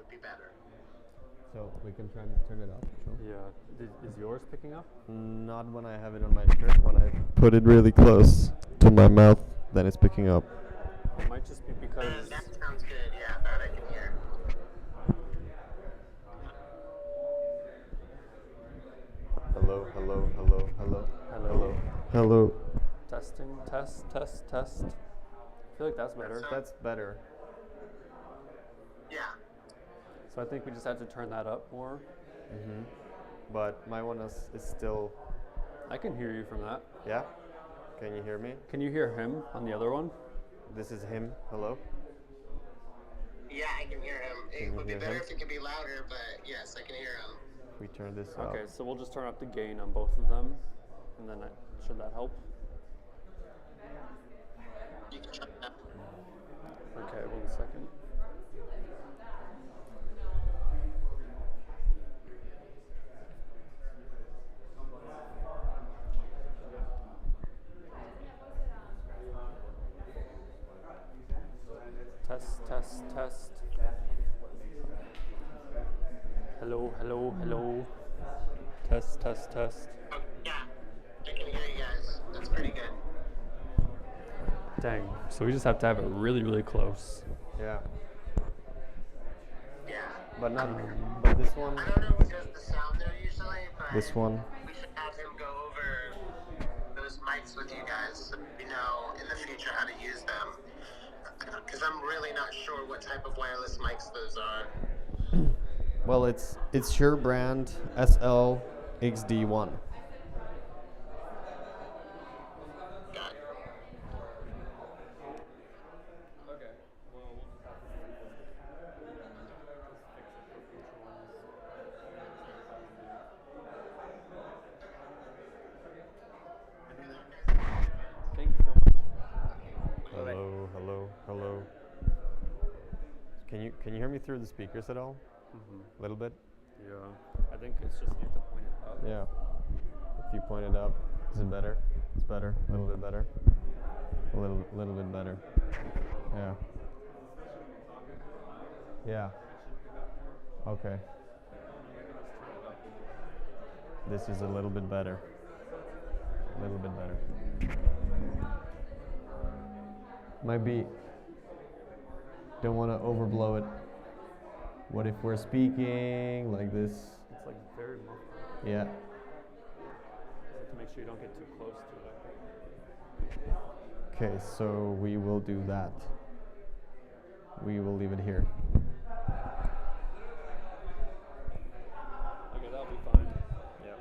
would be better. So we can try and turn it up. Sure. Yeah. Is yours picking up? Not when I have it on my shirt. When I put it really close to my mouth, then it's picking up. It might just be because... That sounds good, yeah, that I can hear. Hello, hello, hello, hello, Hello. hello, hello. Testing, test, test, test. I feel like that's better. That's better. Yeah. So I think we just have to turn that up more. Mm-hmm. But my one is still... I can hear you from that. Yeah? Can you hear me? Can you hear him on the other one? This is him. Hello? Yeah, I can hear him. It would be better if it could be louder, but yes, I can hear him. We turn this up. Okay, so we'll just turn up the gain on both of them, and then should that help? You can try that. Okay, 1 second. Test, test, test. Hello, hello, hello. Test, test, test. Oh, yeah, I can hear you guys. That's pretty good. Dang. So we just have to have it really, really close. Yeah. Yeah. But this one... I don't know who does the sound there usually, but This one. we should have him go over those mics with you guys so we know in the future how to use them. Because I'm really not sure what type of wireless mics those are. Well, it's Shure brand SL-XD1. Got it. Okay. Well, thank you so much. Hello, hello, hello. Can you hear me through the speakers at all? A little bit? Yeah. I think it's just you have to point it up. Yeah. If you point it up, is it better? It's better. A little bit better. A little bit better. Yeah. Yeah. Okay. This is a little bit better. A little bit better. Might be. Don't want to overblow it. What if we're speaking like this? It's like very muffled. Yeah. You have to make sure you don't get too close to it. Okay, so we will do that. We will leave it here. Okay, that'll be fine. Yeah.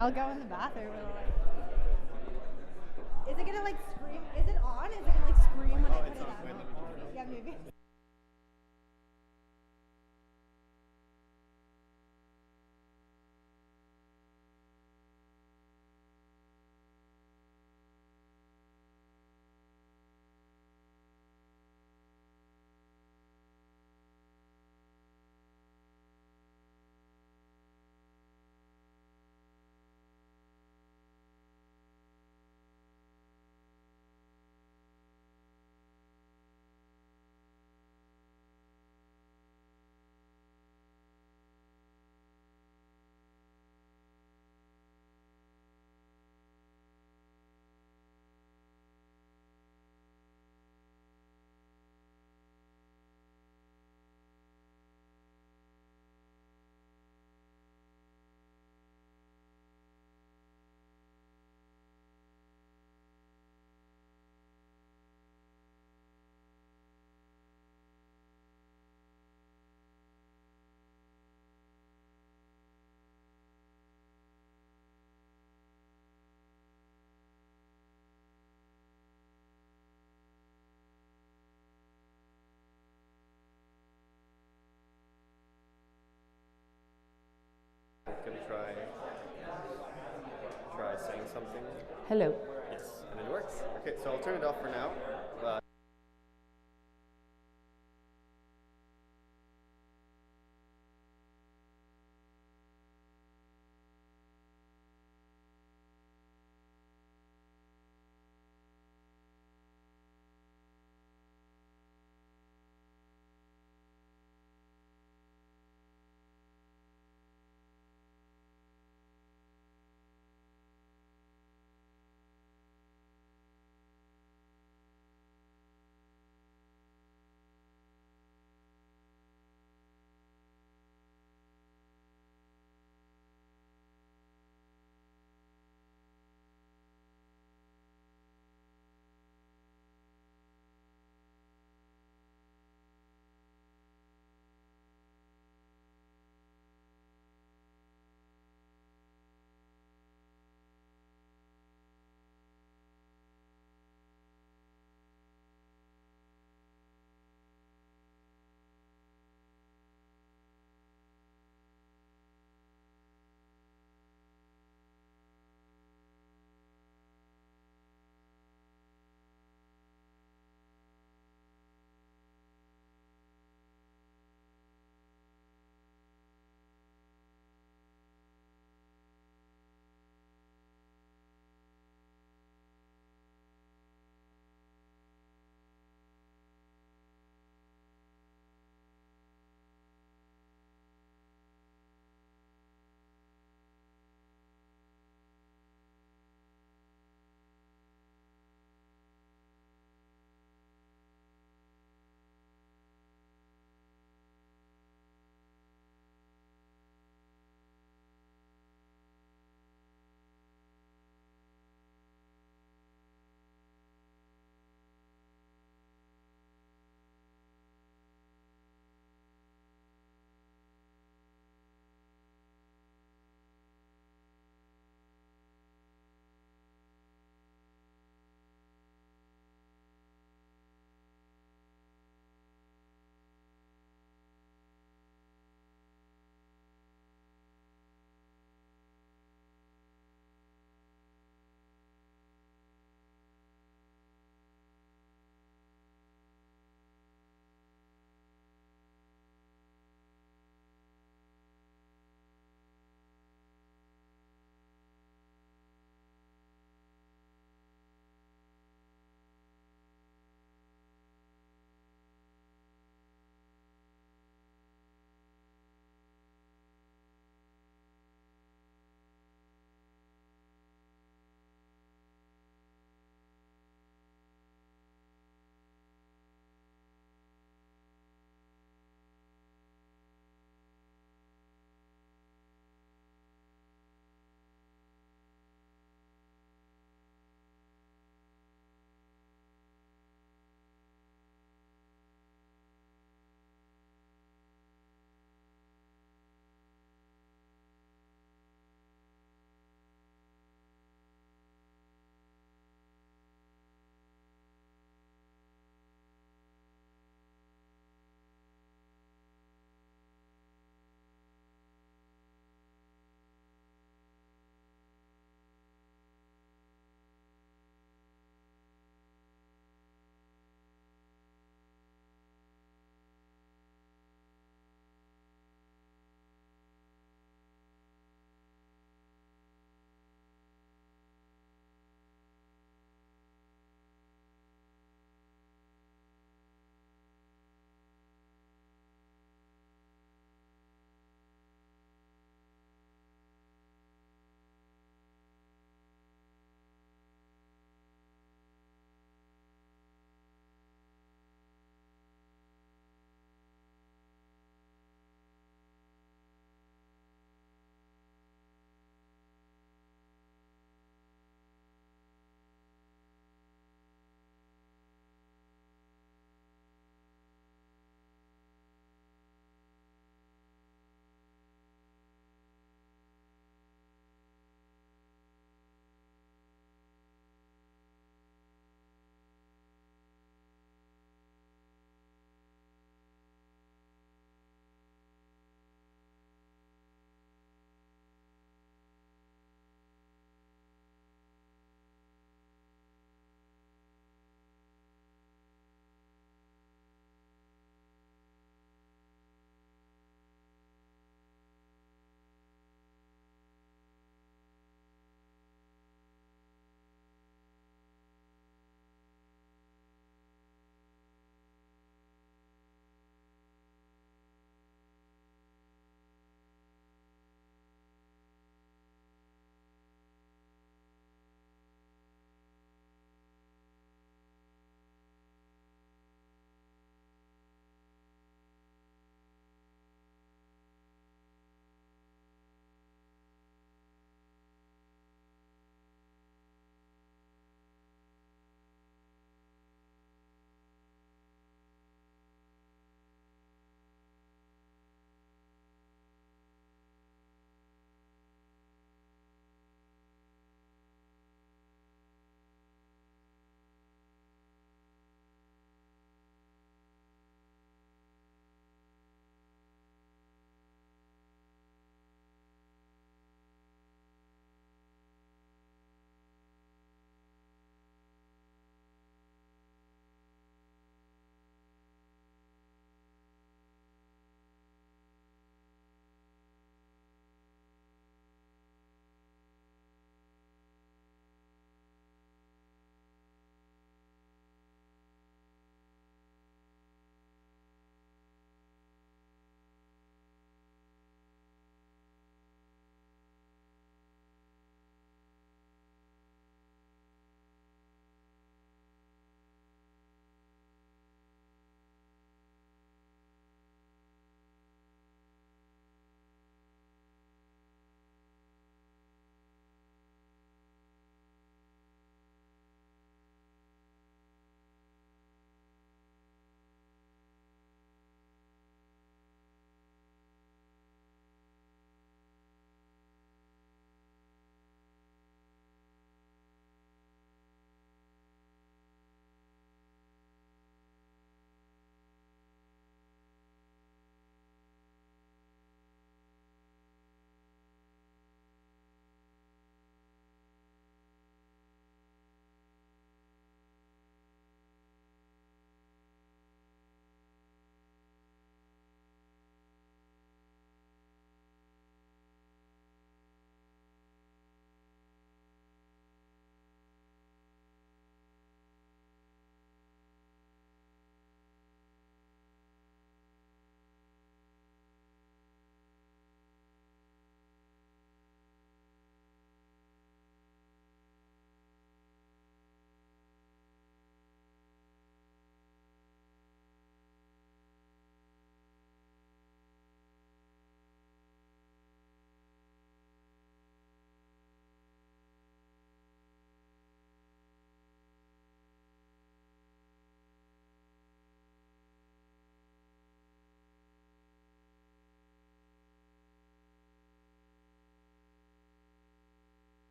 I'll go in the bathroom and like. Is it gonna like scream? Is it on? Is it gonna like scream when I put it on? Wait, let me turn it on. Yeah, maybe. Gonna try saying something. Hello. Yes, and it works. Okay, so I'll turn it off for now.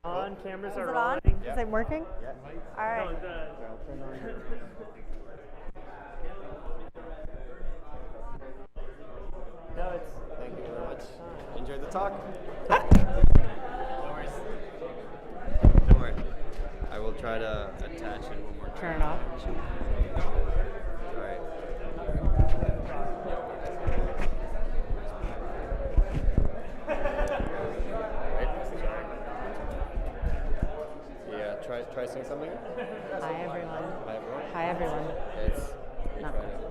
On, cameras Is are it on? rolling. Is it working? Yeah. All right. No, I'll turn on your... no, it's. Thank you very much. Enjoyed the talk. Don't worry. I will try to attach it one more time. Turn it off. All right. Yeah, try saying something. Hi everyone. Hi everyone. Hi everyone. It's No. try it.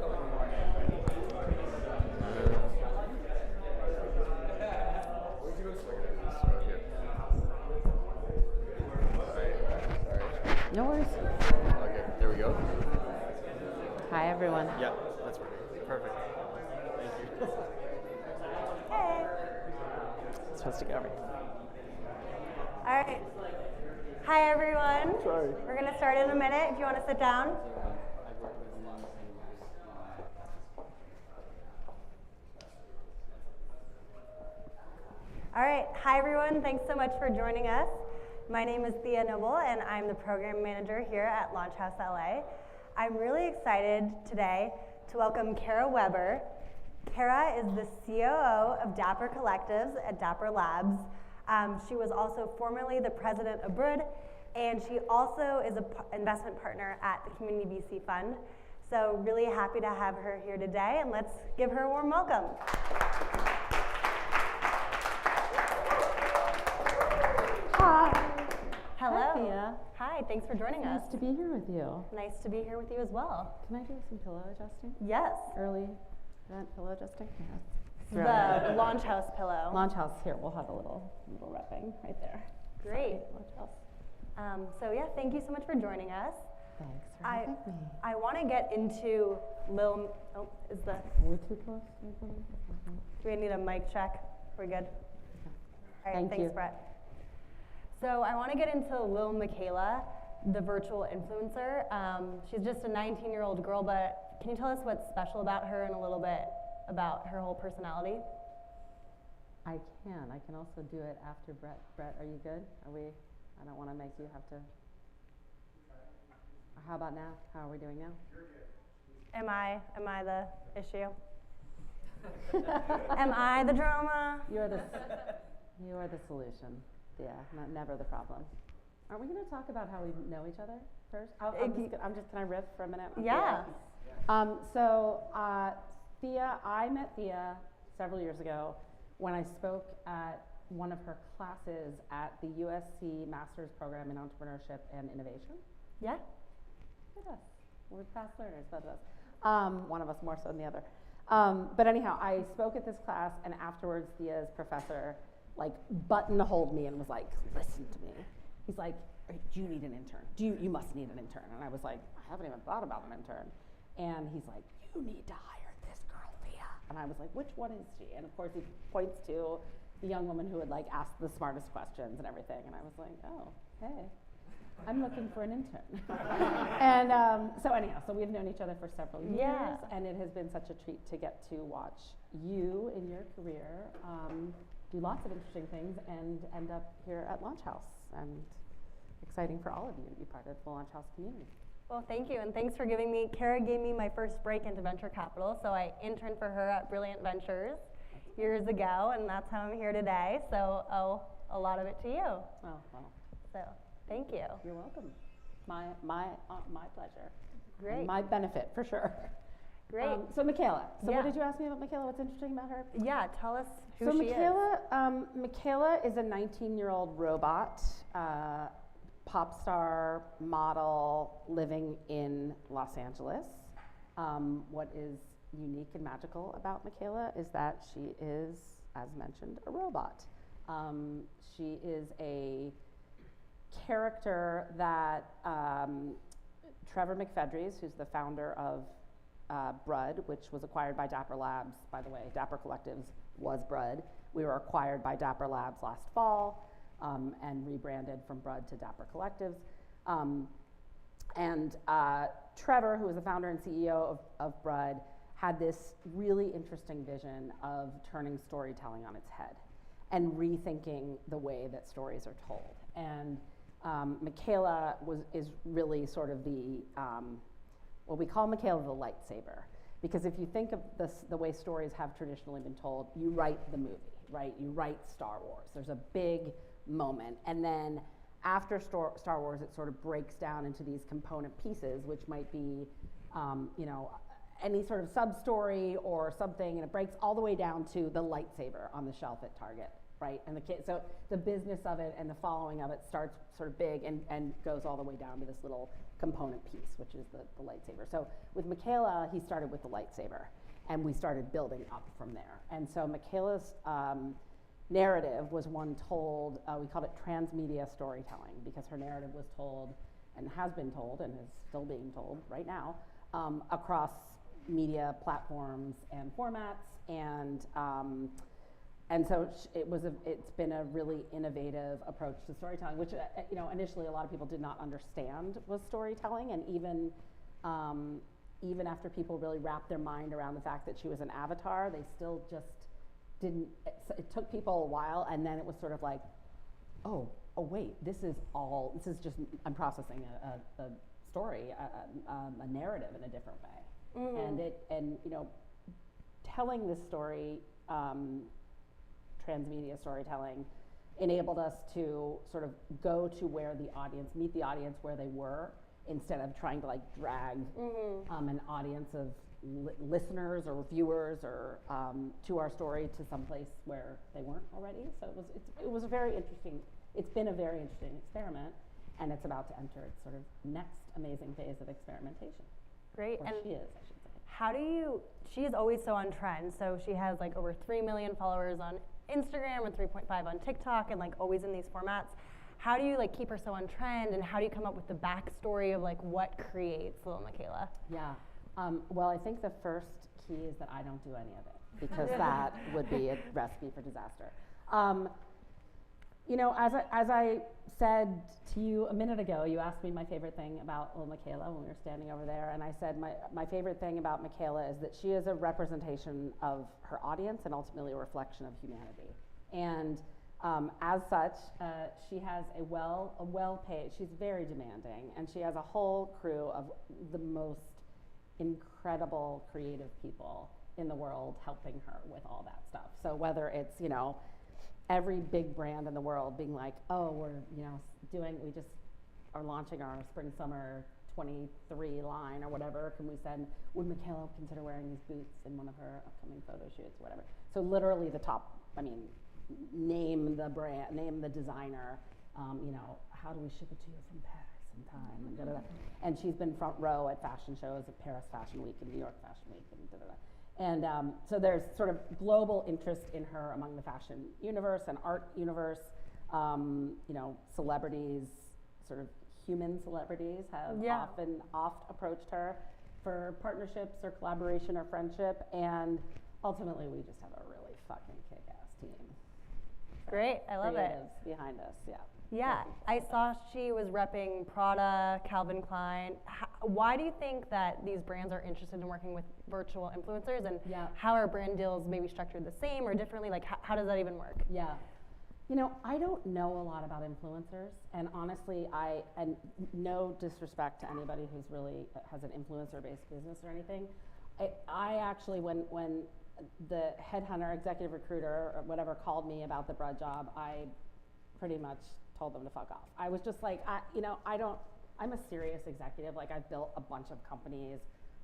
No worries. Okay, there we go. Hi everyone. Yeah, that's perfect. Thank you. Hey. It's supposed to go over. All right. Hi, everyone. Sorry. We're going to start in a minute if you want to sit down. All right. Hi, everyone. Thanks so much for joining us. My name is Thea Noble, and I'm the program manager here at Launch House LA. I'm really excited today to welcome Kara WEBER. Kara is the COO of Dapper Collectives at Dapper Labs. She was also formerly the president of Brood, and she also is an investment partner at the Community VC Fund. So really happy to have her here today, and let's give her a warm welcome. Hi. Hello. Hi, Thea. Hi, thanks for joining us. Nice to be here with you. Nice to be here with you as well. Can I do some pillow adjusting? Yes. Early event pillow adjusting? The Launch House pillow. Launch house here. We'll have a little repping right there. Great. Launch house. So yeah, thank you so much for joining us. Thanks for having me. I want to get into Lil. Oh, is the? Are we too close? Do we need a mic check? We're good. All right. Thank Thanks, you. Brett. So I want to get into Lil Miquela, the virtual influencer. She's just a 19-year-old girl, but can you tell us what's special about her and a little bit about her whole personality? I can. I can also do it after Brett. Brett, are you good? Are we? I don't want to make you have to. How about now? How are we doing now? Am I the issue? Am I the drama? You are the solution. Yeah, never the problem. Aren't we going to talk about how we know each other first? Can I riff for a minute? Yeah. Thea, I met Thea several years ago when I spoke at one of her classes at the USC Master's Program in Entrepreneurship and Innovation. Yeah. Look at us. We're fast learners, both of us. One of us more so than the other. But anyhow, I spoke at this class, and afterwards, Thea's professor buttonholed me and was like, "Listen to me." He's like, "Do you need an intern? You must need an intern." And I was like, "I haven't even thought about an intern." And he's like, "You need to hire this girl, Thea." And I was like, "Which one is she?" And of course, he points to the young woman who had asked the smartest questions and everything. And I was like, "Oh, hey. I'm looking for an intern." And so we've known each other for several years, Yeah. and it has been such a treat to get to watch you in your career do lots of interesting things and end up here at Launch House. And exciting for all of you to be part of the Launch House community. Well, thank you, and thanks for giving me. Kara gave me my first break into venture capital, so I interned for her at Brilliant Ventures years ago, and that's how I'm here today. So owe a lot of it to you. Oh, well. So thank you. You're welcome. My pleasure. Great. And my benefit, for sure. Great. So Miquela. So Yeah. what did you ask me about Miquela? What's interesting about her? Yeah, tell us who So she is. Miquela is a 19-year-old robot, pop star, model, living in Los Angeles. What is unique and magical about Miquela is that she is, as mentioned, a robot. She is a character that Trevor McFedries, who's the founder of Brood, which was acquired by Dapper Labs. By the way, Dapper Collectives was Brood. We were acquired by Dapper Labs last fall and rebranded from Brood to Dapper Collectives. Trevor, who was the founder and CEO of Brood, had this really interesting vision of turning storytelling on its head. and rethinking the way that stories are told. And Miquela is really sort of the, well, we call Miquela the lightsaber. Because if you think of the way stories have traditionally been told, you write the movie, right? You write Star Wars. There's a big moment. And then after Star Wars, it sort of breaks down into these component pieces, which might be, you know, any sort of sub-story or something, and it breaks all the way down to the lightsaber on the shelf at Target, right? And so the business of it and the following of it starts sort of big and goes all the way down to this little component piece, which is the lightsaber. So with Miquela, he started with the lightsaber, and we started building up from there. And so Miquela's narrative was one told, we called it Transmedia Storytelling, because her narrative was told and has been told and is still being told right now across media platforms and formats, and so it's been a really innovative approach to storytelling, which you know, initially a lot of people did not understand was storytelling, and even after people really wrapped their mind around the fact that she was an avatar, they still just didn't. It took people a while, and then it was sort of like, oh wait, this is just, I'm processing a story, a narrative in a different way. And you know, telling this story, transmedia storytelling, enabled us to sort of go to where the audience, meet the audience where they were, instead of trying to like drag an audience of listeners or viewers or to our story to some place where they weren't already. So it was a very interesting. It's been a very interesting experiment, and it's about to enter its sort of next amazing phase of experimentation. Great. Or and she is, I should say. how do you, she's always so on trend, so she has like over 3 million followers on Instagram and 3.5 on TikTok, and like always in these formats. How do you like keep her so on trend, and how do you come up with the backstory of like what creates Lil Miquela? Yeah, well, I think the first key is that I don't do any of it, because that would be a recipe for disaster. You know, as I said to you a minute ago, you asked me my favorite thing about Lil Miquela when we were standing over there, and I said my favorite thing about Miquela is that she is a representation of her audience and ultimately a reflection of humanity. And as such, she has a well-paid, she's very demanding, and she has a whole crew of the most incredible creative people in the world helping her with all that stuff. So whether it's, you know, every big brand in the world being like, oh, we're, you know, we just are launching our spring summer 23 line or whatever, would Miquela consider wearing these boots in one of her upcoming photo shoots or whatever. So literally the top, I mean, name the brand, name the designer, you know, how do we ship it to you from Paris in time, and da-da-da. And she's been front row at fashion shows at Paris Fashion Week and New York Fashion Week and da-da-da. And so there's sort of global interest in her among the fashion universe and art universe. You know, celebrities, sort of human celebrities, have oft approached her for partnerships or collaboration or friendship. And ultimately, we just have a really fucking kick-ass team. Great, I love it. Behind us, yeah. Yeah, I saw she was repping Prada, Calvin Klein. Why do you think that these brands are interested in working with virtual influencers, and how are brand deals maybe structured the same or differently? Like, how does that even work? Yeah. You know, I don't know a lot about influencers, and honestly, and no disrespect to anybody who's really has an influencer-based business or anything. I actually, when the headhunter, executive recruiter, or whatever called me about the Bread job, I pretty much told them to fuck off. I was just like, I'm a serious executive. Like, I've built a bunch of companies.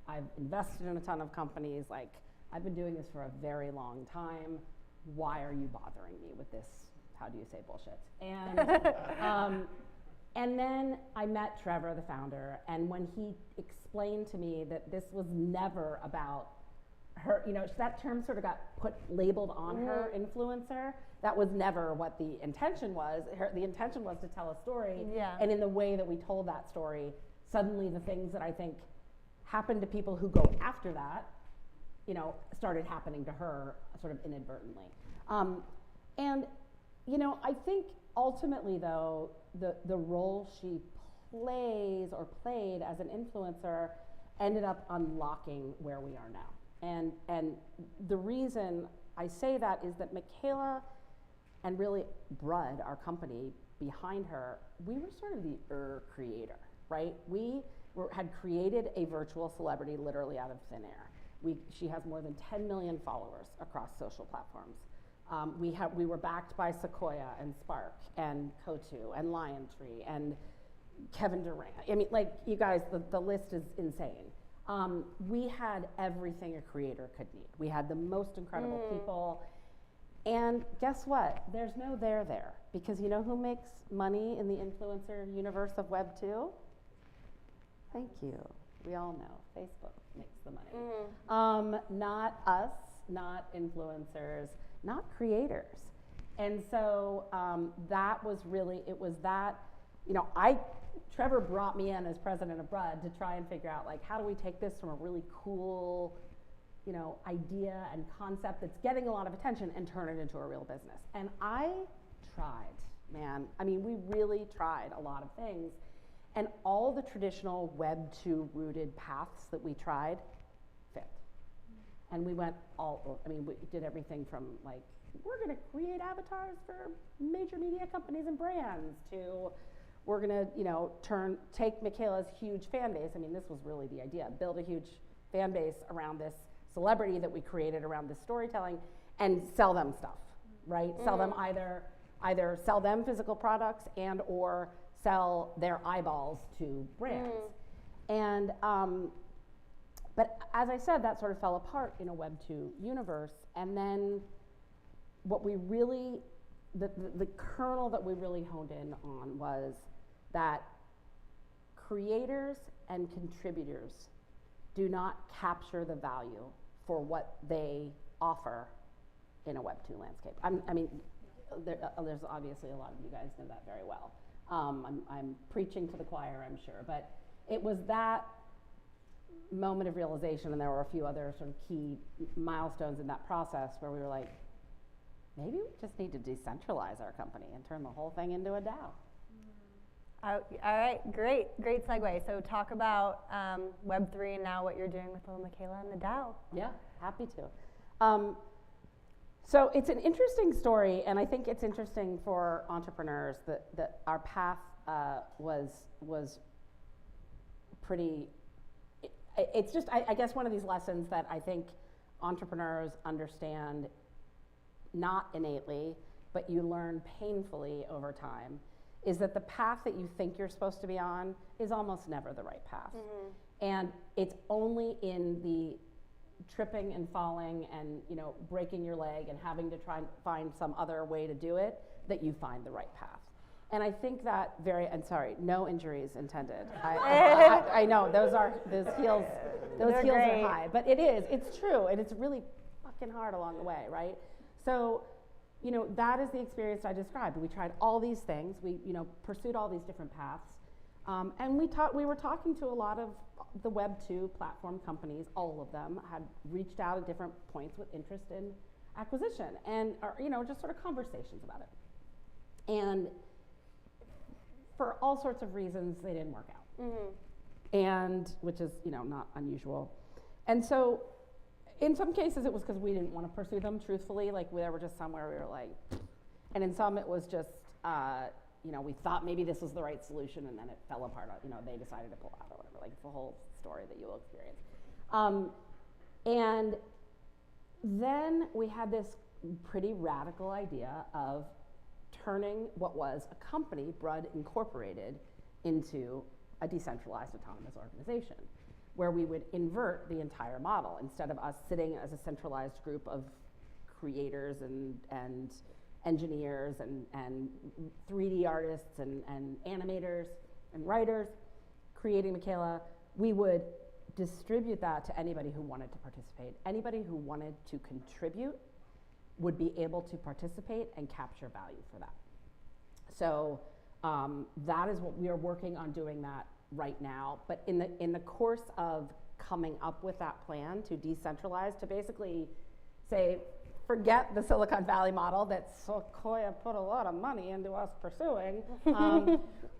I've invested in a ton of companies. Like, I've been doing this for a very long time. Why are you bothering me with this, how do you say bullshit? And, and then I met Trevor, the founder, and when he explained to me that this was never about her, you know, that term sort of got labeled on her, influencer. That was never what the intention was. The intention was to tell a story, and in the way that we told that story, suddenly the things that I think happened to people who go after that, you know, started happening to her sort of inadvertently. And, you know, I think ultimately though, the role she played as an influencer ended up unlocking where we are now. And the reason I say that is that Miquela and really Brud, our company behind her, we were sort of the creator, right? Had created a virtual celebrity literally out of thin air. She has more than 10 million followers across social platforms. We were backed by Sequoia and Spark and Kotu and Liontree and Kevin Durant. I mean, like, you guys, the list is insane. We had everything a creator could need. We had the most incredible people. And guess what? There's no there, because you know who makes money in the influencer universe of Web 2? Thank you. We all know Facebook makes the money. Not us, not influencers, not creators. And so that was really, it was that, you know, Trevor brought me in as president of Brud to try and figure out, like, how do we take this from a really cool, you know, idea and concept that's getting a lot of attention and turn it into a real business. And I tried, man. I mean, we really tried a lot of things. And all the traditional Web 2 rooted paths that we tried fit. And we went we did everything from, like, we're gonna create avatars for major media companies and brands, to we're gonna, you know, take Miquela's huge fan base. I mean, this was really the idea, build a huge fan base around this celebrity that we created around this storytelling and sell them stuff, right? Sell them either sell them physical products and or sell their eyeballs to brands. And, but as I said, that sort of fell apart in a Web 2 universe. And then what we really, the kernel that we really honed in on was that creators and contributors do not capture the value for what they offer in a Web 2 landscape. I mean, there's obviously a lot of you guys know that very well. I'm preaching to the choir, I'm sure, but it was that moment of realization, and there were a few other sort of key milestones in that process where we were like, maybe we just need to decentralize our company and turn the whole thing into a DAO. All right, great segue. So talk about Web3 and now what you're doing with Lil Miquela and the DAO. Yeah, happy to. So it's an interesting story, and I think it's interesting for entrepreneurs that our path was pretty, it's just, I guess one of these lessons that I think entrepreneurs understand not innately, but you learn painfully over time, is that the path that you think you're supposed to be on is almost never the right path. And it's only in the tripping and falling and, you know, breaking your leg and having to try and find some other way to do it that you find the right path. And I think that and sorry, no injuries intended. I know those heels are high, but it's true, and it's really fucking hard along the way, right? So, you know, that is the experience I described. We tried all these things. We, you know, pursued all these different paths. And we were talking to a lot of the Web 2 platform companies. All of them had reached out at different points with interest in acquisition and, or, you know, just sort of conversations about it. And for all sorts of reasons, they didn't work out. And, which is, you know, not unusual. And so, in some cases, it was because we didn't want to pursue them truthfully. Like, there were just somewhere we were like, and in some it was just, you know, we thought maybe this was the right solution, and then it fell apart. You know, they decided to pull out or whatever. Like, it's a whole story that you will experience. And then we had this pretty radical idea of turning what was a company, Brud Incorporated, into a decentralized autonomous organization, where we would invert the entire model. Instead of us sitting as a centralized group of creators and engineers and 3D artists and animators and writers creating Miquela, we would distribute that to anybody who wanted to participate. Anybody who wanted to contribute would be able to participate and capture value for that. So that is what we are working on, doing that right now. But in the course of coming up with that plan to decentralize, to basically say, forget the Silicon Valley model that Sequoia put a lot of money into us pursuing,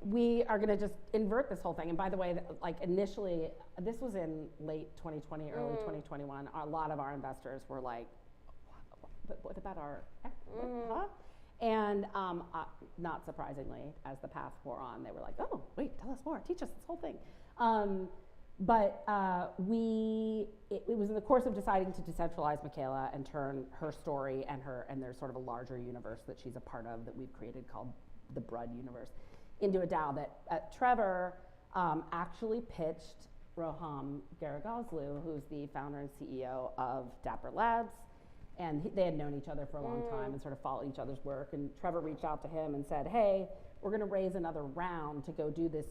we are gonna just invert this whole thing. And by the way, like, initially, this was in late 2020, early 2021, a lot of our investors were like, but what about our, huh? And not surprisingly, as the path wore on, they were like, oh, wait, tell us more, teach us this whole thing. But it was in the course of deciding to decentralize Miquela and turn her story and there's sort of a larger universe that she's a part of that we've created called the Brud universe into a DAO that Trevor actually pitched Roham Garagazlu, who's the founder and CEO of Dapper Labs. And they had known each other for a long time and sort of followed each other's work. And Trevor reached out to him and said, hey, we're going to raise another round to go do this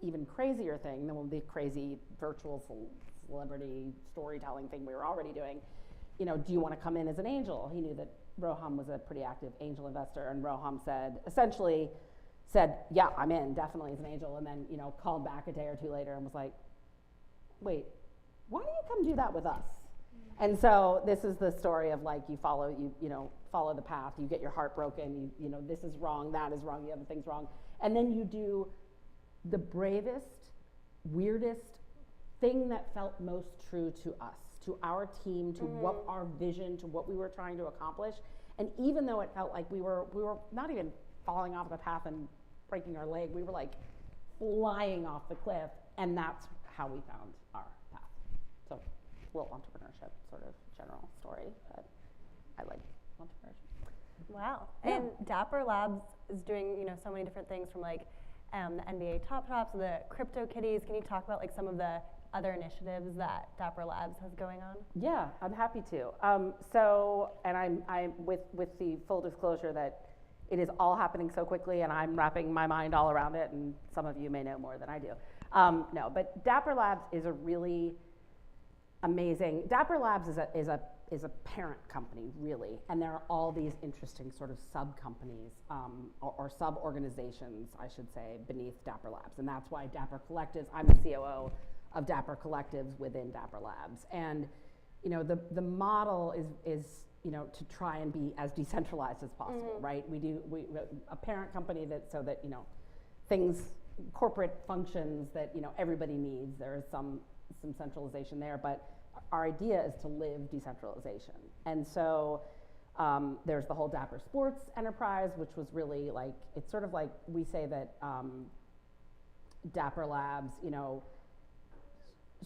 even crazier thing than the crazy virtual celebrity storytelling thing we were already doing. You know, do you want to come in as an angel? He knew that Roham was a pretty active angel investor, and Roham essentially said, yeah, I'm in, definitely as an angel, and then, you know, called back a day or two later and was like, wait, why don't you come do that with us? And so this is the story of like you follow the path, you get your heart broken, you know, this is wrong, that is wrong, the other thing's wrong, and then you do the bravest, weirdest thing that felt most true to us, to our team, to what our vision, to what we were trying to accomplish. And even though it felt like we were not even falling off the path and breaking our leg, we were like flying off the cliff, and that's how we found our path. So, little entrepreneurship sort of general story, but I like entrepreneurship. Wow. Yeah. And Dapper Labs is doing, you know, so many different things from like the NBA Top Shops, the Crypto Kitties. Can you talk about like some of the other initiatives that Dapper Labs has going on? Yeah, I'm happy to. So, and I'm with the full disclosure that it is all happening so quickly, and I'm wrapping my mind all around it, and some of you may know more than I do. No, but Dapper Labs is a really amazing. Dapper Labs is a parent company, really, and there are all these interesting sort of sub-companies or sub-organizations, I should say, beneath Dapper Labs, and that's why Dapper Collectives, I'm the COO of Dapper Collectives within Dapper Labs, and you know the model is you know to try and be as decentralized as possible, right? We a parent company so that you know things, corporate functions that you know everybody needs. There is some centralization there, but our idea is to live decentralization. And so there's the whole Dapper Sports enterprise, which was really like, it's sort of like we say that Dapper Labs, you know,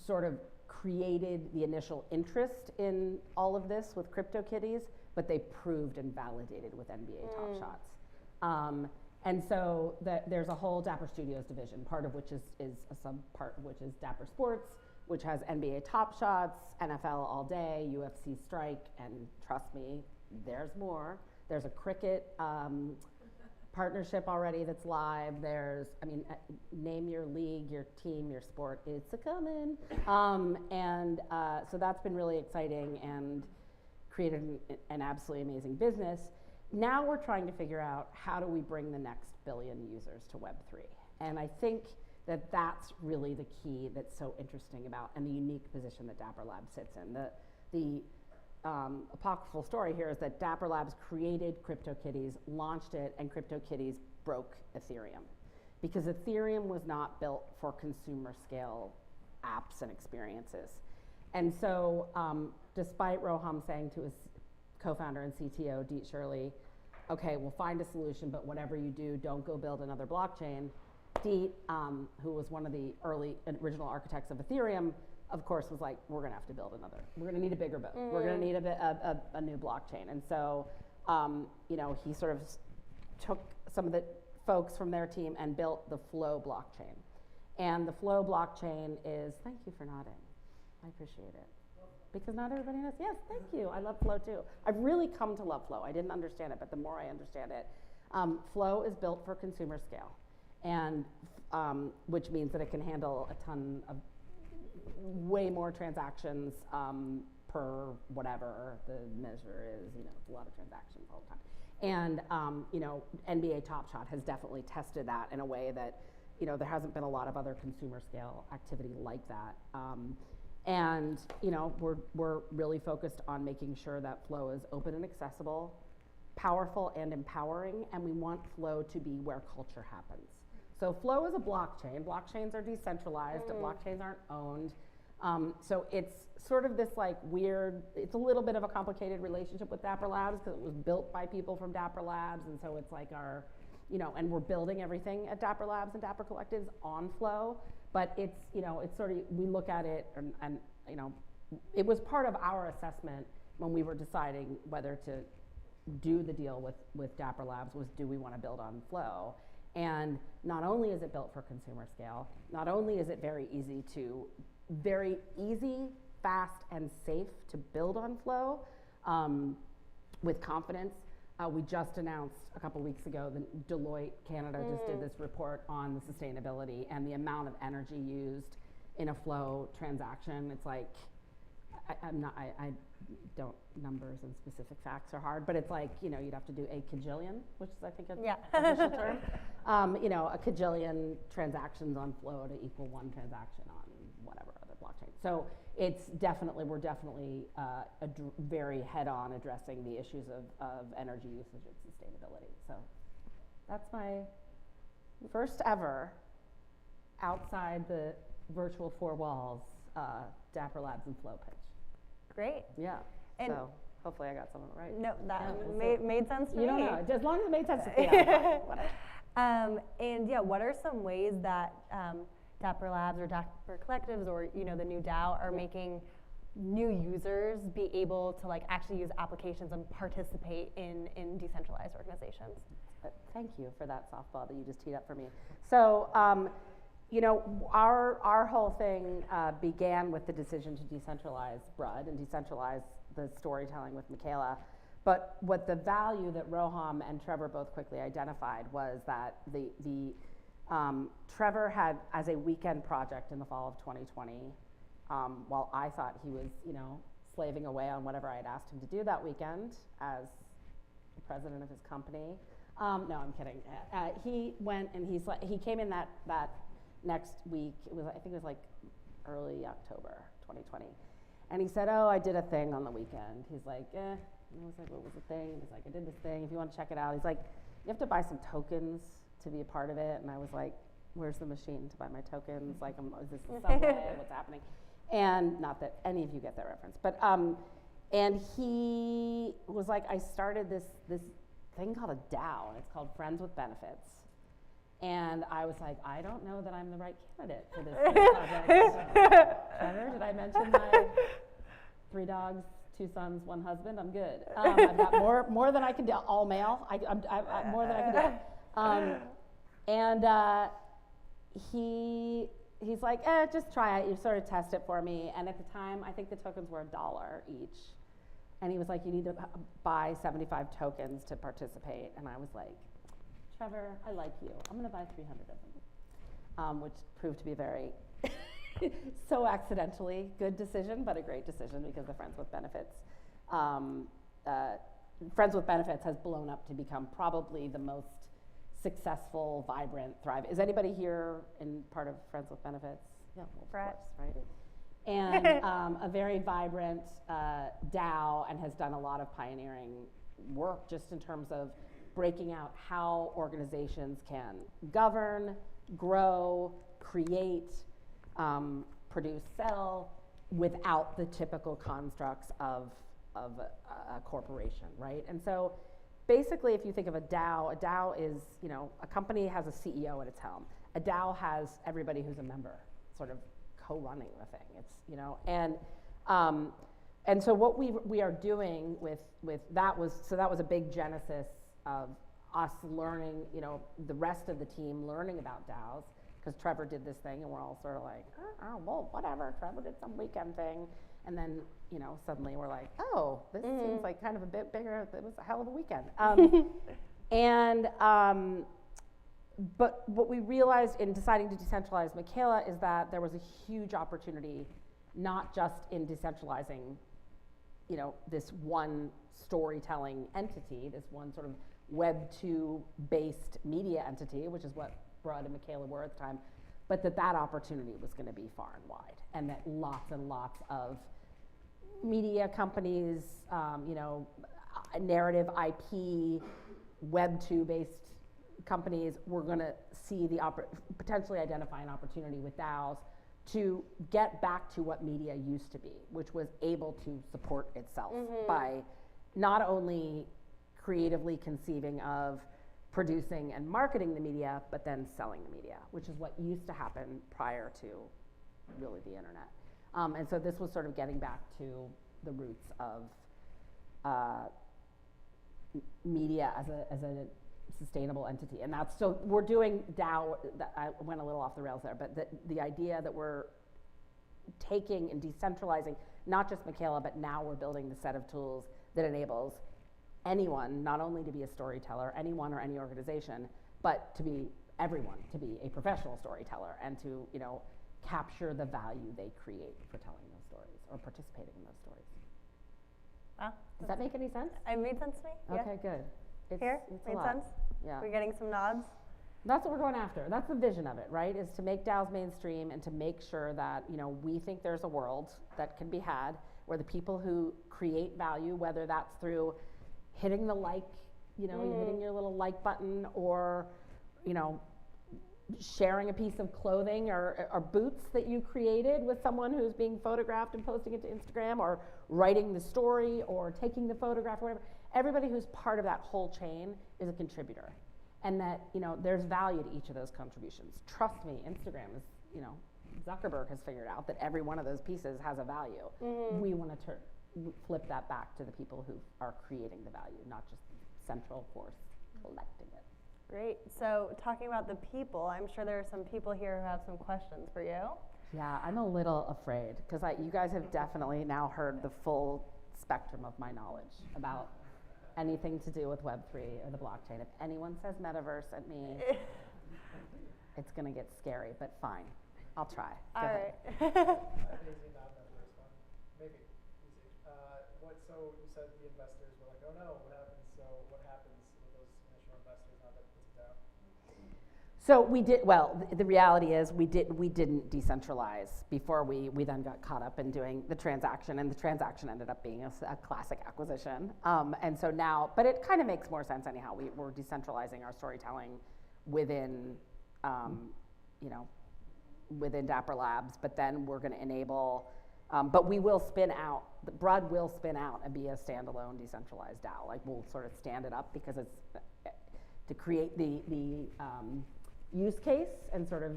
sort of created the initial interest in all of this with CryptoKitties, but they proved and validated with NBA Top Shots. And so there's a whole Dapper Studios division, part of which is a sub part which is Dapper Sports, which has NBA Top Shots, NFL All Day, UFC Strike, and trust me, there's more. There's a cricket partnership already that's live. There's, I mean, name your league, your team, your sport, it's a-coming. So that's been really exciting and created an absolutely amazing business. Now we're trying to figure out how do we bring the next billion users to Web3. And I think that's really the key that's so interesting about and the unique position that Dapper Labs sits in. The apocryphal story here is that Dapper Labs created CryptoKitties, launched it, and CryptoKitties broke Ethereum because Ethereum was not built for consumer scale apps and experiences. And so despite Roham saying to his co-founder and CTO, Deet Shirley, okay, we'll find a solution, but whatever you do, don't go build another blockchain. Deet, who was one of the original architects of Ethereum, of course, was like, we're gonna have to build another. We're gonna need a bigger boat. We're gonna need a new blockchain. And so, you know, he sort of took some of the folks from their team and built the Flow blockchain. And the Flow blockchain is, thank you for nodding. I appreciate it. Because not everybody knows. Yes, thank you. I love Flow too. I've really come to love Flow. I didn't understand it, but the more I understand it, Flow is built for consumer scale. And which means that it can handle a ton of way more transactions per whatever the measure is. You know, it's a lot of transactions all the time. And you know, NBA Top Shot has definitely tested that in a way that you know there hasn't been a lot of other consumer scale activity like that. And you know, we're really focused on making sure that Flow is open and accessible, powerful and empowering, and we want Flow to be where culture happens. So Flow is a blockchain. Blockchains are decentralized. Blockchains aren't owned. So it's sort of this like weird, it's a little bit of a complicated relationship with Dapper Labs because it was built by people from Dapper Labs, and so it's like our, you know, and we're building everything at Dapper Labs and Dapper Collectives on Flow, but it's, you know, it's sort of, we look at it and you know, it was part of our assessment when we were deciding whether to do the deal with Dapper Labs was, do we want to build on Flow? And not only is it built for consumer scale, not only is it very easy, fast, and safe to build on Flow with confidence. We just announced a couple weeks ago that Deloitte Canada just did this report on the sustainability and the amount of energy used in a Flow transaction. It's like, I don't, numbers and specific facts are hard, but it's like, you know, you'd have to do a kajillion, which is I think an official term. You know, a kajillion transactions on Flow to equal one transaction on whatever other blockchain. So it's definitely, we're definitely very head-on addressing the issues of energy usage and sustainability. So that's my first ever outside the virtual four walls Dapper Labs and Flow pitch. Great. Yeah. And so hopefully I got some of it right. No, that Yeah, made sense to me. You don't know, as long as it made sense to me. Whatever. And yeah, what are some ways that Dapper Labs or Dapper Collectives or, you know, the new DAO are making new users be able to like actually use applications and participate in decentralized organizations? Thank you for that softball that you just teed up for me. So, you know, our whole thing began with the decision to decentralize BRUD and decentralize the storytelling with Miquela. But what the value that Roham and Trevor both quickly identified was that Trevor had, as a weekend project in the fall of 2020, while I thought he was, you know, slaving away on whatever I had asked him to do that weekend as the president of his company. No, I'm kidding. He went and he came in that next week. It was, I think it was like early October 2020. And he said, oh, I did a thing on the weekend. He's like, And I was like, what was the thing? He's like, I did this thing. If you want to check it out. He's like, you have to buy some tokens to be a part of it. And I was like, where's the machine to buy my tokens? Like, is this the subway? What's happening? And not that any of you get that reference. But, and he was like, I started this thing called a DAO, and it's called Friends with Benefits. And I was like, I don't know that I'm the right candidate for this project. Trevor, did I mention my 3 dogs, 2 sons, 1 husband? I'm good. I've got more than I can do. All male. I'm more than I can do. He's like, just try it. You sort of test it for me. And at the time, I think the tokens were $1 each. And he was like, you need to buy 75 tokens to participate. And I was like, Trevor, I like you. I'm going to buy 300 of them, which proved to be a very so accidentally good decision, but a great decision because the Friends with Benefits has blown up to become probably the most successful, vibrant, thriving. Is anybody here in part of Friends with Benefits? Yeah, well, of course, right? And a very vibrant DAO, and has done a lot of pioneering work just in terms of breaking out how organizations can govern, grow, create, produce, sell, without the typical constructs of a corporation, right? And so basically, if you think of a DAO is, you know, a company has a CEO at its helm. A DAO has everybody who's a member sort of co-running the thing. It's, you know, and so what we are doing with that was a big genesis of us learning, you know, the rest of the team learning about DAOs, because Trevor did this thing and we're all sort of like, oh, well, whatever, Trevor did some weekend thing. And then, you know, suddenly we're like, oh, this seems like kind of a bit bigger. It was a hell of a weekend. But what we realized in deciding to decentralize Miquela is that there was a huge opportunity, not just in decentralizing, you know, this one storytelling entity, this one sort of Web 2 based media entity, which is what BRUD and Miquela were at the time, but that opportunity was going to be far and wide, and that lots and lots of media companies, you know, narrative IP, Web 2 based potentially identify an opportunity with DAOs to get back to what media used to be, which was able to support itself by not only creatively conceiving of producing and marketing the media, but then selling the media, which is what used to happen prior to really the internet. And so this was sort of getting back to the roots of media as a sustainable entity. And that's, so we're doing DAO, I went a little off the rails there, but the idea that we're taking and decentralizing, not just Miquela, but now we're building the set of tools that enables anyone, not only to be a storyteller, anyone or any organization, but to be everyone, to be a professional storyteller and to, you know, capture the value they create for telling those stories or participating in those stories. Wow. Does that make any sense? It made sense to me. Okay, good. It's Here, a made lot. sense? Yeah. We're getting some nods? That's what we're going after. That's the vision of it, right? Is to make DAOs mainstream and to make sure that, you know, we think there's a world that can be had where the people who create value, whether that's through hitting the like, you know, you're hitting your little like button, or, you know, sharing a piece of clothing or boots that you created with someone who's being photographed and posting it to Instagram, or writing the story or taking the photograph or whatever. Everybody who's part of that whole chain is a contributor. And that, you know, there's value to each of those contributions. Trust me, Instagram is, you know, Zuckerberg has figured out that every one of those pieces has a value. We want to flip that back to the people who are creating the value, not just central force collecting it. Great. So talking about the people, I'm sure there are some people here who have some questions for you. Yeah, I'm a little afraid because you guys have definitely now heard the full spectrum of my knowledge about anything to do with Web3 or the blockchain. If anyone says metaverse at me, it's going to get scary, but fine. I'll try. Go All ahead. right. Easy, not metaverse one. Maybe easy. So you said the investors were like, oh no, what happens? So what happens with those initial investors now that it's down? So we did, well, the reality is we didn't decentralize before we then got caught up in doing the transaction, and the transaction ended up being a classic acquisition. And so now, but it kind of makes more sense anyhow. We're decentralizing our storytelling within, you know, within Dapper Labs, but then we're gonna enable, but we will spin out, Broad will spin out and be a standalone decentralized DAO. Like we'll sort of stand it up because it's to create the use case and sort of,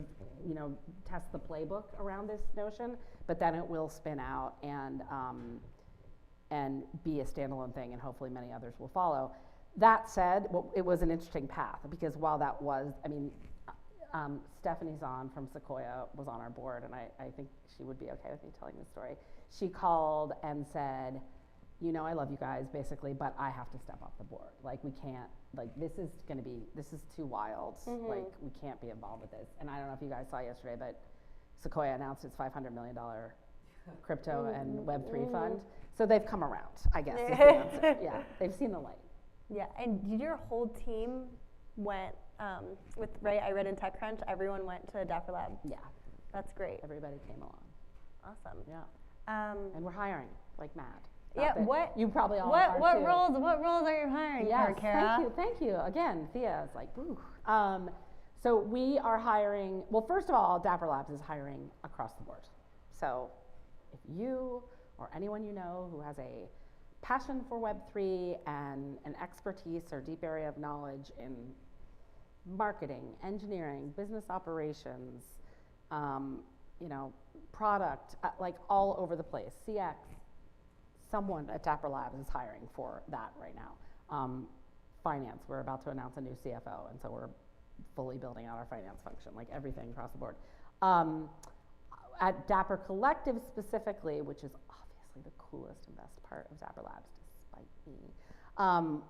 you know, test the playbook around this notion, but then it will spin out and be a standalone thing, and hopefully many others will follow. That said, it was an interesting path, because while that was, I mean, Stephanie Zahn from Sequoia was on our board, and I think she would be okay with me telling this story. She called and said, you know, I love you guys, basically, but I have to step off the board. Like, we can't, like, this is too wild. Like, we can't be involved with this. And I don't know if you guys saw yesterday, but Sequoia announced its $500 million crypto and Web3 fund. So they've come around, I guess, is the answer. Yeah, they've seen the light. Yeah, and did your whole team went, right, I read in TechCrunch, everyone went to Dapper Lab. Yeah. That's great. Everybody came along. Awesome. Yeah. And we're hiring like mad. Yeah, what? You probably all what are too. roles are you hiring for, Kara? Thank you. Again, Thea is like, ooh. So we are hiring, well, first of all, Dapper Labs is hiring across the board. So if you or anyone you know who has a passion for Web3 and an expertise or deep area of knowledge in marketing, engineering, business operations, you know, product, like all over the place, CX, someone at Dapper Labs is hiring for that right now. Finance, we're about to announce a new CFO, and so we're fully building out our finance function, like everything across the board. At Dapper Collective specifically, which is obviously the coolest and best part of Dapper Labs, despite me,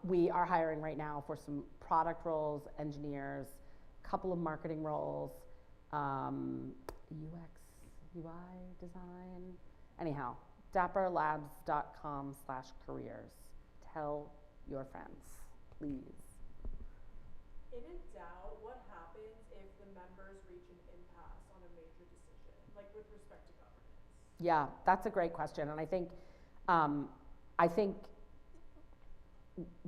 we are hiring right now for some product roles, engineers, a couple of marketing roles, UX, UI design, anyhow. dapperlabs.com/careers. Tell your friends, please. In a DAO, what happens if the members reach an impasse on a major decision, like with respect to governance? Yeah, that's a great question, and I think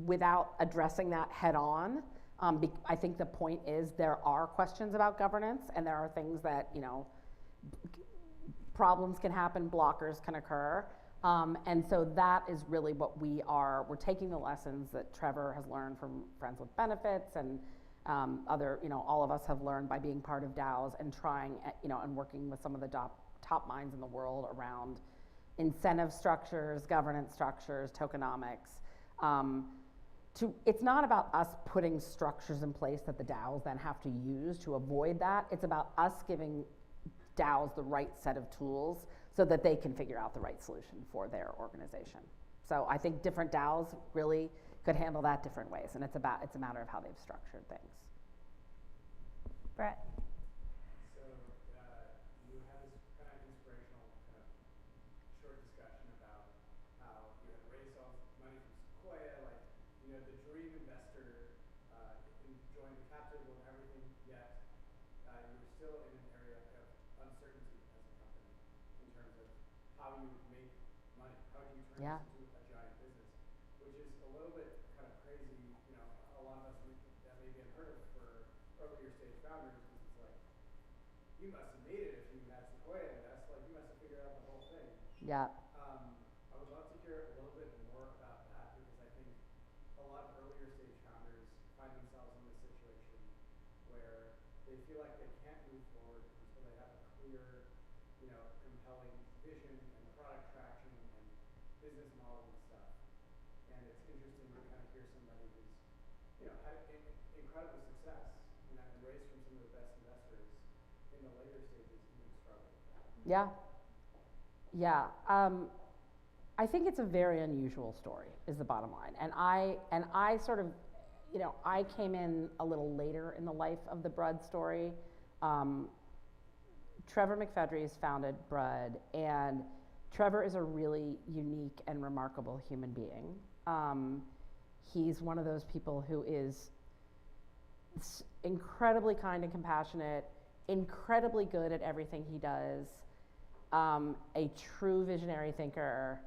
without addressing that head on, I think the point is there are questions about governance, and there are things that, you know, problems can happen, blockers can occur. And so that is really what we're taking the lessons that Trevor has learned from Friends with Benefits and other, all of us have learned by being part of DAOs and trying, and working with some of the top minds in the world around incentive structures, governance structures, tokenomics. It's not about us putting structures in place that the DAOs then have to use to avoid that. It's about us giving DAOs the right set of tools so that they can figure out the right solution for their organization. So I think different DAOs really could handle that different ways, and it's a matter of how they've structured things. Brett. So you had this kind of inspirational kind of short discussion about how you had raised all this money from Sequoia, like, the dream investor joined the cap table and everything, yet you were still in an area of uncertainty as a company in terms of how you would make money. How do you turn this into a giant business? Which is a little bit kind of crazy, a lot of us that may be unheard of for earlier stage founders, because it's like, you must have made it if you had Sequoia invest, like you must have figured out the whole thing. Yeah. I would love to hear a little bit more about that, because I think a lot of earlier stage founders find themselves in this situation where they feel like they can't move forward until they have a clear, compelling vision and product traction and business model and stuff. And it's interesting to kind of hear somebody who's, had incredible success, and raised from some of the best investors in the later stages even struggle with that. Yeah. Yeah. I think it's a very unusual story, is the bottom line. And I sort of, I came in a little later in the life of the Brud story. Trevor McFedries founded Brud, and Trevor is a really unique and remarkable human being. He's one of those people who is incredibly kind and compassionate, incredibly good at everything he does, a true visionary thinker,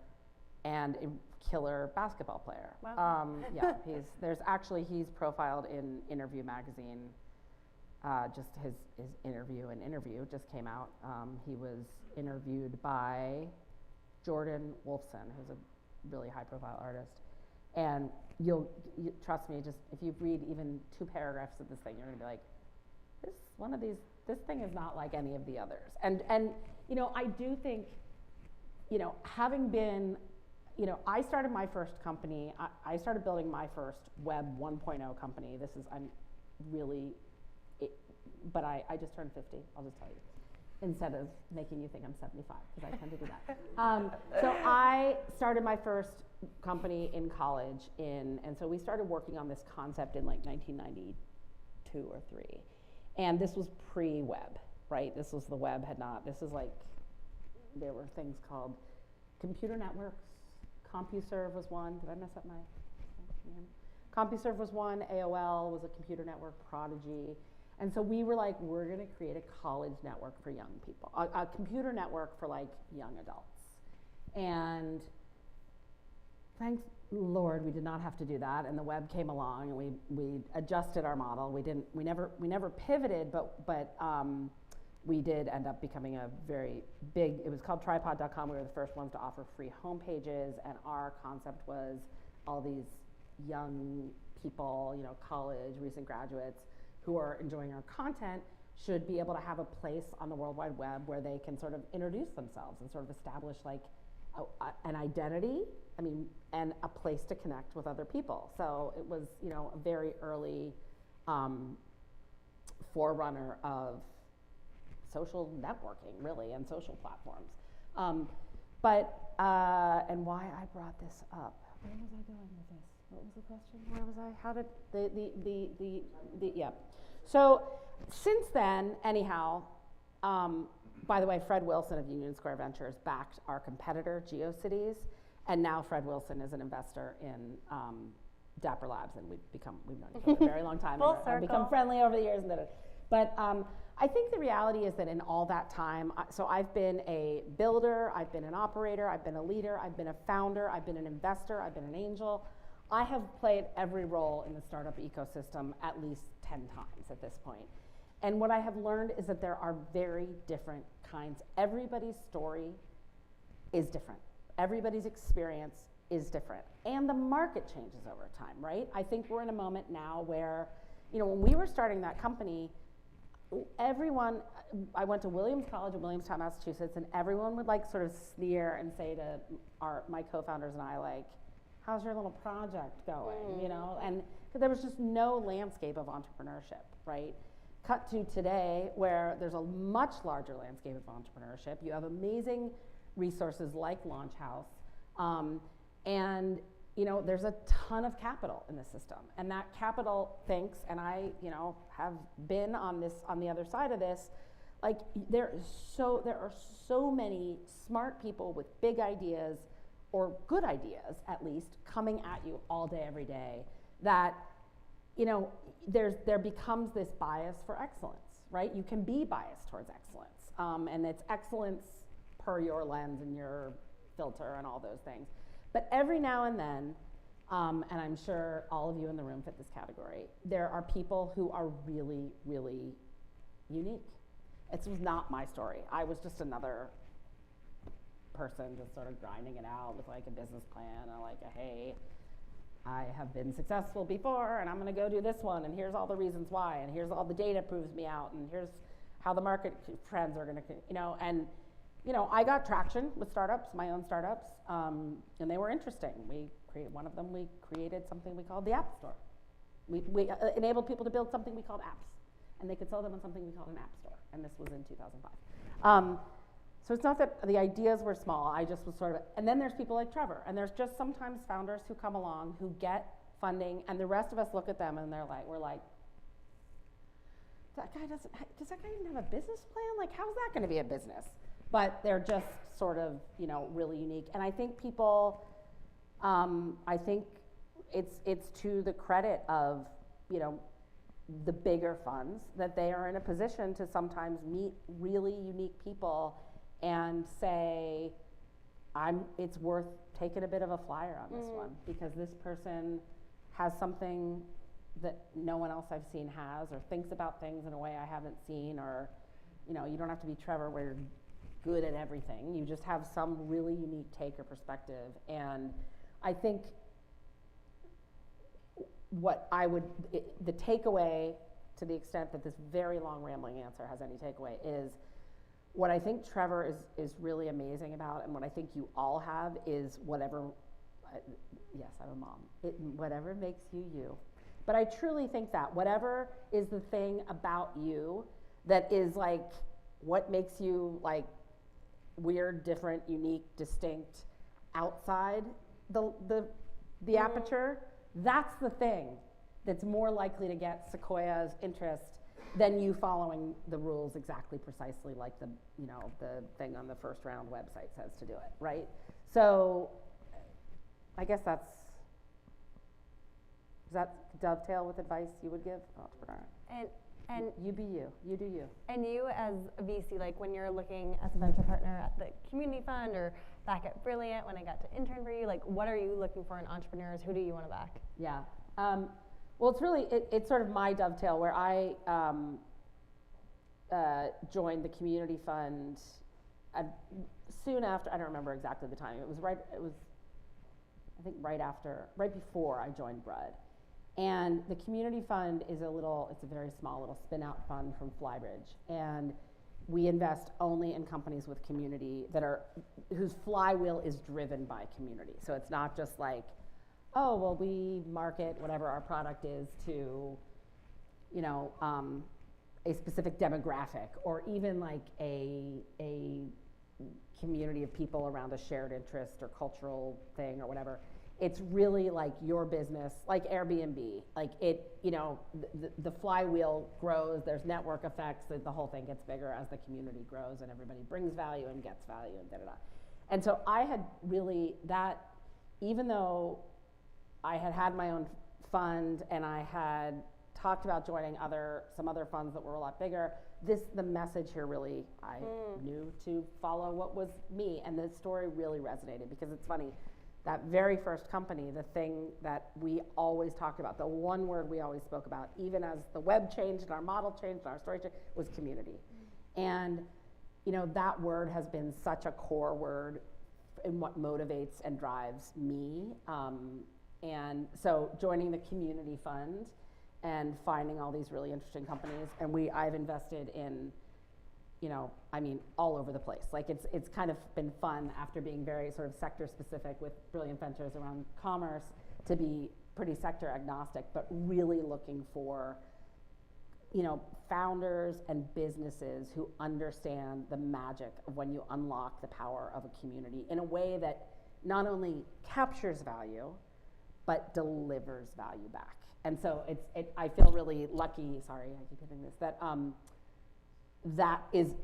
and a killer basketball player. Wow. Yeah, he's profiled in Interview magazine. Just his interview just came out. He was interviewed by Jordan Wolfson, who's a really high profile artist. And you trust me, just if you read even 2 paragraphs of this thing, you're gonna be like, this thing is not like any of the others. And I do think, having been, I started my first company, I started building my first Web 1.0 company. But I just turned 50, I'll just tell you, instead of making you think I'm 75, because I tend to do that. So I started my first company in college and so we started working on this concept in like 1992 or 3. And this was pre-web, right? This was the web there were things called computer networks. CompuServe was one. Did I mess up my? CompuServe was one. AOL was a computer network. Prodigy. And so we were like, we're going to create a college network for young people, a computer network for like young adults. And thank Lord, we did not have to do that. And the web came along, and we adjusted our model. We never pivoted, but we did end up becoming a very big. It was called Tripod.com. We were the first ones to offer free homepages, and our concept was all these young people, college, recent graduates, who are enjoying our content should be able to have a place on the World Wide Web where they can sort of introduce themselves and sort of establish like an identity, and a place to connect with other people. So it was, a very early forerunner of social networking, really, and social platforms. And why I brought this up, where was I going with this? What was the question? Where was I? How did yeah. So since then, anyhow, by the way, Fred Wilson of Union Square Ventures backed our competitor, GeoCities, and now Fred Wilson is an investor in Dapper Labs, and we've known each other a very long time. Full and become friendly over the years. But I think the reality is that in all that time, so I've been a builder, I've been an operator, I've been a leader, I've been a founder, I've been an investor, I've been an angel. I have played every role in the startup ecosystem at least 10 times at this point. And what I have learned is that there are very different kinds. Everybody's story is different. Everybody's experience is different. And the market changes over time, right? I think we're in a moment now where, you know, when we were starting that company, everyone, I went to Williams College in Williamstown, Massachusetts, and everyone would like sort of sneer and say to my co-founders and I, like, how's your little project going, you know? And because there was just no landscape of entrepreneurship, right? Cut to today, where there's a much larger landscape of entrepreneurship. You have amazing resources like Launch House, and you know, there's a ton of capital in the system, and that capital thinks, and I, you know, have been on the other side of this. Like, there are so many smart people with big ideas, or good ideas at least, coming at you all day, every day, that, you know, there becomes this bias for excellence, right? You can be biased towards excellence, and it's excellence per your lens and your filter and all those things. But every now and then, and I'm sure all of you in the room fit this category, there are people who are really, really unique. It was not my story. I was just another person just sort of grinding it out with like a business plan and like a, hey, I have been successful before and I'm gonna go do this one and here's all the reasons why and here's all the data proves me out and here's how the market trends are gonna, you know, and you know, I got traction with startups, my own startups, and they were interesting. We created something we called the App Store. We enabled people to build something we called apps, and they could sell them on something we called an App Store, and this was in 2005. So it's not that the ideas were small, I just was sort of, and then there's people like Trevor, and there's just sometimes founders who come along who get funding, and the rest of us look at them and we're like, does that guy even have a business plan? Like, how's that gonna be a business? But they're just sort of, you know, really unique. And I think people, I think it's to the credit of, you know, the bigger funds that they are in a position to sometimes meet really unique people and say, it's worth taking a bit of a flyer on this one because this person has something that no one else I've seen has, or thinks about things in a way I haven't seen, or, you know, you don't have to be Trevor where you're good at everything. You just have some really unique take or perspective. And I think the takeaway, to the extent that this very long rambling answer has any takeaway, is what I think Trevor is really amazing about, and what I think you all have, is whatever, yes, I'm a mom, whatever makes you you. But I truly think that whatever is the thing about you that is like what makes you like weird, different, unique, distinct, outside the aperture, that's the thing that's more likely to get Sequoia's interest than you following the rules exactly precisely like the thing on the first round website says to do it, right? So I guess does that dovetail with advice you would give an entrepreneur? And you be you, you do you. And you as a VC, like when you're looking as a venture partner at the community fund or back at Brilliant when I got to intern for you, like what are you looking for in entrepreneurs? Who do you want to back? Yeah. Well, it's really, it's sort of my dovetail where I joined the community fund soon after, I don't remember exactly the time, I think right before I joined Brud. And the community fund is it's a very small little spin out fund from Flybridge. And we invest only in companies with community whose flywheel is driven by community. So it's not just like, oh, well, we market whatever our product is to, you know, a specific demographic, or even like a community of people around a shared interest or cultural thing or whatever. It's really like your business, like Airbnb, like it, you know, the flywheel grows, there's network effects, the whole thing gets bigger as the community grows and everybody brings value and gets value and da-da-da. And so I had really even though I had my own fund and I had talked about joining some other funds that were a lot bigger, the message here really, I knew to follow what was me, and the story really resonated because it's funny. that very first company, the thing that we always talked about, the one word we always spoke about, even as the web changed and our model changed and our story changed, was community. And that word has been such a core word in what motivates and drives me. And so joining the community fund and finding all these really interesting companies, and I've invested in, all over the place. Like it's kind of been fun after being very sort of sector specific with Brilliant Ventures around commerce to be pretty sector agnostic, but really looking for, founders and businesses who understand the magic of when you unlock the power of a community in a way that not only captures value, but delivers value back. And so I feel really lucky, sorry, I keep hitting this, that is,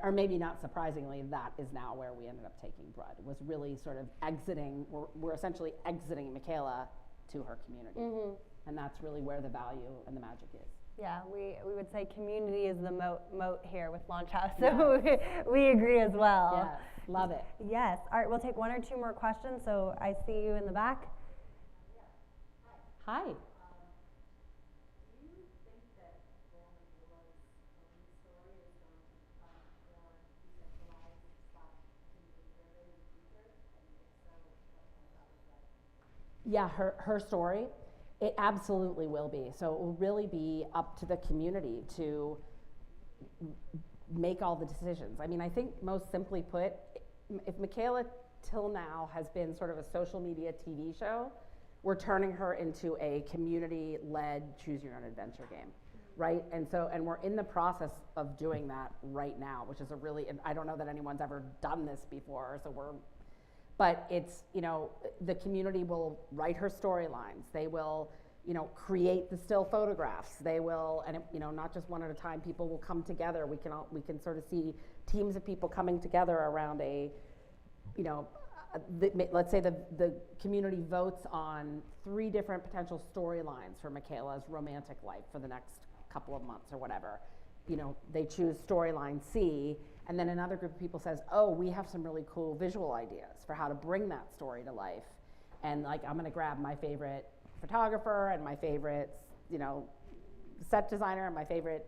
or maybe not surprisingly, that is now where we ended up taking Brud. It was really sort of exiting, we're essentially exiting Miquela to her community. Mm-hmm. And that's really where the value and the magic is. Yeah, we would say community is the moat here with Launch House, so yes. we agree as well. Yes, love it. Yes, all right, we'll take one or two more questions. So I see you in the back. Hi. Yeah, her story, it absolutely will be. So it will really be up to the community to make all the decisions. I mean, I think most simply put, if Miquela till now has been sort of a social media TV show, we're turning her into a community-led choose your own adventure game, right? And we're in the process of doing that right now, which is and I don't know that anyone's ever done this before, but it's, the community will write her storylines. They will, create the still photographs. They will, and not just one at a time, people will come together. We can sort of see teams of people coming together around let's say the community votes on 3 different potential storylines for Miquela's romantic life for the next couple of months or whatever. They choose storyline C, and then another group of people says, oh, we have some really cool visual ideas for how to bring that story to life. And I'm gonna grab my favorite photographer and my favorite, set designer and my favorite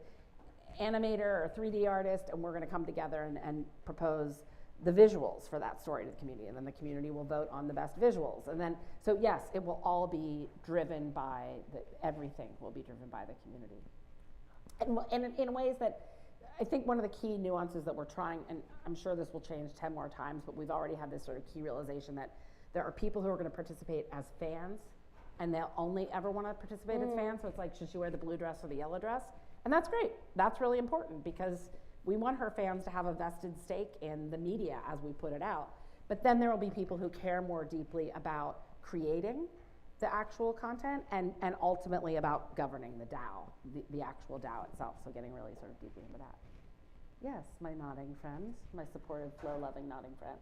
animator or 3D artist, and we're gonna come together and propose the visuals for that story to the community, and then the community will vote on the best visuals. And then, so yes, it will all be driven by, everything will be driven by the community. And in ways that, I think one of the key nuances that we're trying, and I'm sure this will change 10 more times, but we've already had this sort of key realization that there are people who are gonna participate as fans, and they'll only ever wanna participate as fans, so it's like, should she wear the blue dress or the yellow dress? And that's great, that's really important, because we want her fans to have a vested stake in the media as we put it out. But then there will be people who care more deeply about creating the actual content and ultimately about governing the DAO, the actual DAO itself. So getting really sort of deeply into that. Yes, my nodding friend, my supportive, flow-loving nodding friend.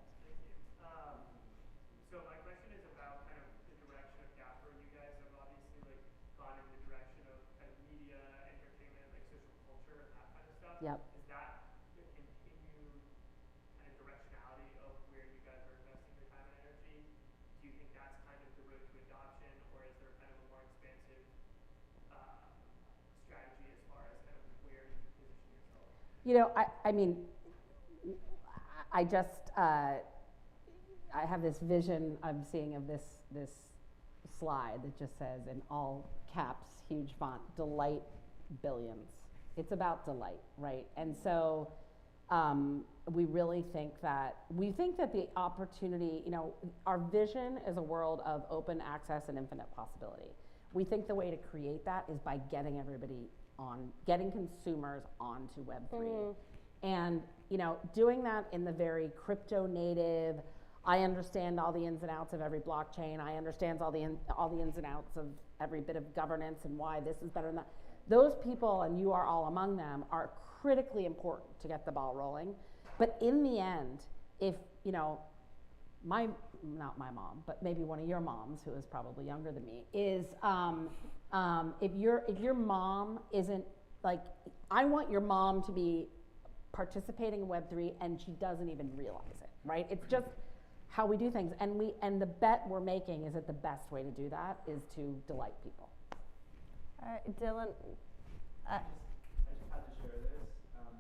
So my question is about kind of the direction of Gapper. You guys have obviously gone in the direction of kind of media, entertainment, social culture, and that kind of stuff. Yep. Is that the continued kind of directionality of where you guys are investing your time and energy? Do you think that's kind of the road to adoption, or is there kind of a more expansive strategy as far as kind of where you position yourself? I mean, I just, I have this vision I'm seeing of this slide that just says in all caps, huge font, delight billions. It's about delight, right? And so we really think that the opportunity, our vision is a world of open access and infinite possibility. We think the way to create that is by getting everybody getting consumers onto Web3. And, doing that in the very crypto native, I understand all the ins and outs of every blockchain. I understand all the ins and outs of every bit of governance and why this is better than that. Those people, and you are all among them, are critically important to get the ball rolling. But in the end, if, not my mom, but maybe one of your moms, who is probably younger than me, is if your mom isn't, I want your mom to be participating in Web3 and she doesn't even realize it, right? It's just how we do things. And the bet we're making is that the best way to do that is to delight people. All right, Dylan. I just had to share this.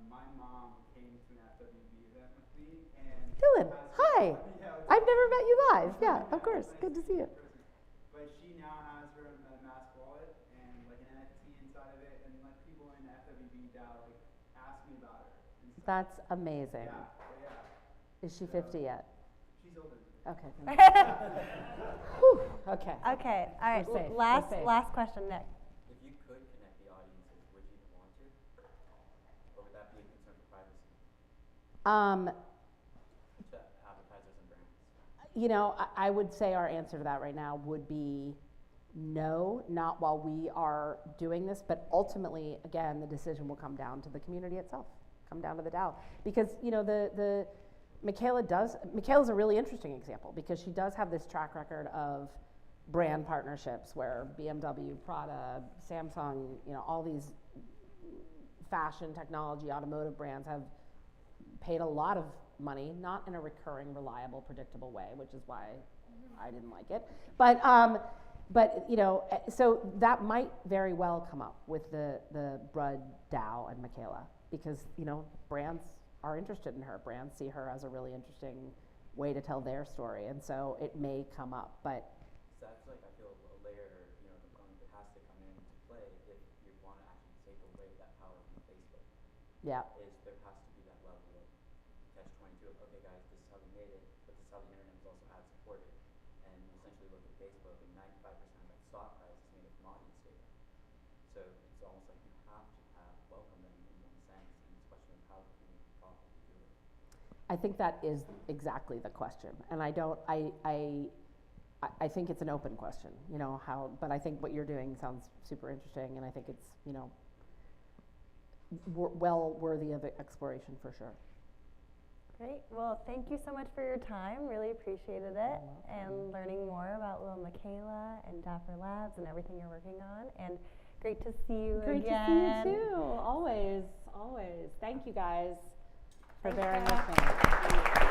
My mom came to an FWB event with me, and Dylan, hi. Yeah, I've never met you live. Yeah, of course. Good to see you. But she now has her own MetaMask wallet and like an NFT inside of it, and like people in the FWB DAO like ask me about her. And stuff. That's amazing. Yeah, but yeah. Is she 50 yet? She's older than me. Okay. Whew, okay. Okay, all right. We're safe, Last we're safe. last question, Nick. If you could connect the audiences, would you want to? Or would that be a concern for privacy to advertisers and brands? You know, I would say our answer to that right now would be no, not while we are doing this, but ultimately, again, the decision will come down to the community itself, come down to the DAO. Because, you know, Miquela's a really interesting example because she does have this track record of brand partnerships where BMW, Prada, Samsung, you know, all these fashion, technology, automotive brands have paid a lot of money, not in a recurring, reliable, predictable way, which is why I didn't like it. But you know, so that might very well come up with the Brud DAO and Miquela because, you know, brands are interested in her. Brands see her as a really interesting way to tell their story, and so it may come up. But So that's like, I feel a layer, you know, the component that has to come into play if you want to actually take away that power from Facebook. yeah, Is there has to be that level of catch-22 of, okay guys, this is how we made it, but this is how the internet is also ad supported. And you essentially look at Facebook and 95% of that stock price is made up from audience data. So it's almost like you have to welcome them in one sense, and it's a question of how can we properly do it. I think that is exactly the question, and I think it's an open question, you know, but I think what you're doing sounds super interesting, and I think it's, you know, well worthy of exploration for sure. Great. Well, thank you so much for your time. Really appreciated it and learning more about Lil Miquela and Dapper Labs and everything you're working on. And great to see you Great again. to see you too. Always, always. Thank you guys for Thanks, bearing Sarah. with me.